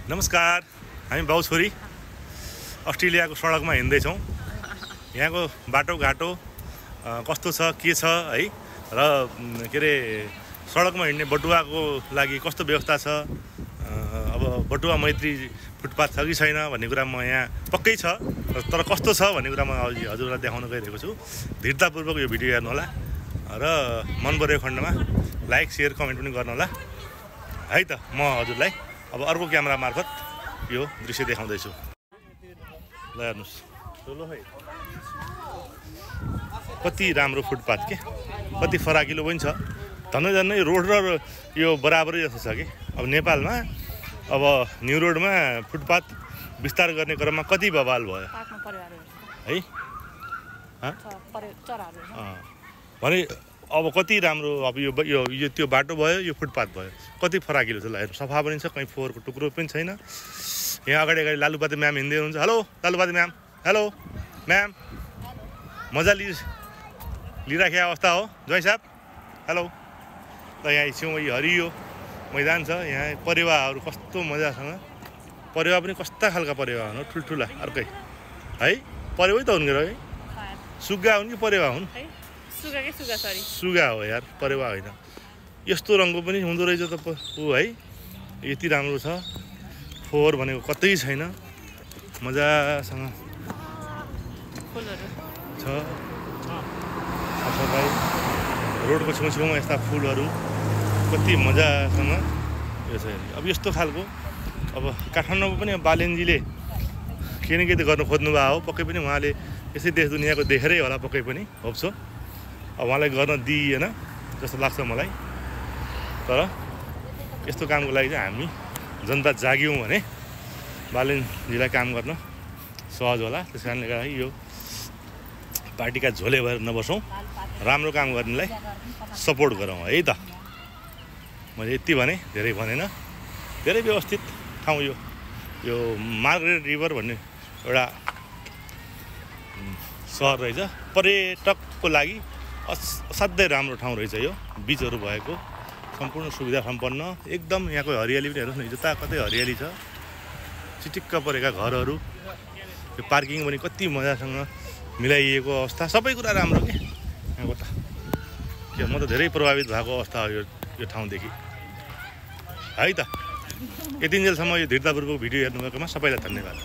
नमस्कार, हामी बाउ छोरी अस्ट्रेलियाको सडकमा हिँड्दैछौँ। यहाँको बाटोघाटो कस्तो छ के छ है र के अरे सडकमा हिँड्ने बटुवाको लागि कस्तो व्यवस्था छ, अब बटुवा मैत्री फुटपाथ छ कि छैन भन्ने कुरा म यहाँ पक्कै छ, तर कस्तो छ भन्ने कुरा म हजुरलाई देखाउन गइरहेको छु। धीरतापूर्वक यो भिडियो हेर्नुहोला र मन परेको खण्डमा लाइक सेयर कमेन्ट पनि गर्नुहोला है त। म हजुरलाई अब अर्को क्यामेरा मार्फत यो दृश्य देखाउँदैछु। ल हेर्नुहोस्, कति राम्रो फुटपाथ के, कति फराकिलो पनि छ। झन्डै रोड र यो बराबरै जस्तो छ कि। अब नेपालमा अब न्यू रोडमा फुटपाथ विस्तार गर्ने क्रममा कति बवाल भयो है भने अब कति राम्रो। अब यो त्यो बाटो भयो, यो फुटपाथ भयो, कति फराकिलो छ। ल हेर्नु, सफा पनि छ, कहीँ फोहोरको टुक्रो पनि छैन। यहाँ अगाडि लालुपाते म्याम हिँड्दै हुनुहुन्छ। हेलो लालुपाते म्याम, हेलो म्याम, मजा लिइराखेको अवस्था हो ज्वाइँ साहब, हेलो। र यहाँ छेउमा यो हरियो मैदान छ, यहाँ परेवाहरू कस्तो मजासँग, परेवा पनि कस्ता खालका परेवा हुन्, ठुल्ठुला अर्कै है। परेवै त हुन् है, सुगा हुन् कि परेवा हुन्? सुगा हो यार, परेवा होइन। यस्तो रङको पनि हुँदो रहेछ त ऊ है। यति राम्रो छ, फोहोर भनेको कतै छैन, मजासँग छ सफाइ। रोडको छेउछेउमा यस्ता फुलहरू कति मजासँग यो छ। अब यस्तो खालको अब काठमाडौँमा पनि बालेनजीले के न के त गर्नु खोज्नु भएको हो, पक्कै पनि उहाँले यसै देश दुनियाँको देखेरै होला, पक्कै पनि होप्सो। अब उहाँलाई गर्न दिइएन जस्तो लाग्छ मलाई। तर यस्तो कामको लागि चाहिँ हामी जनता जाग्यौँ भने बालेनजीलाई काम गर्न सहज होला। त्यस कारणले गर्दा यो पार्टीका झोले भएर नबसौँ, राम्रो काम गर्नेलाई सपोर्ट गरौँ है त। मैले यति भने, धेरै भनेन। धेरै व्यवस्थित ठाउँ यो मार्गरेट रिभर भन्ने एउटा सहर रहेछ, पर्यटकको लागि असाध्यै राम्रो ठाउँ रहेछ यो। बिचहरू भएको सम्पूर्ण सुविधा सम्पन्न, एकदम यहाँको हरियाली पनि हेर्नुहोस् न, जता कतै हरियाली छ, चिटिक्क परेका घरहरू, यो पार्किङ पनि कति मजासँग मिलाइएको अवस्था, सबै कुरा राम्रो के यहाँको त। के म त धेरै प्रभावित भएको अवस्था हो यो ठाउँदेखि है त। यतिन्जेलसम्म यो धीरतापूर्वक भिडियो हेर्नुभएकोमा सबैलाई धन्यवाद।